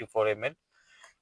84 ml.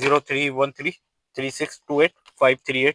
03133628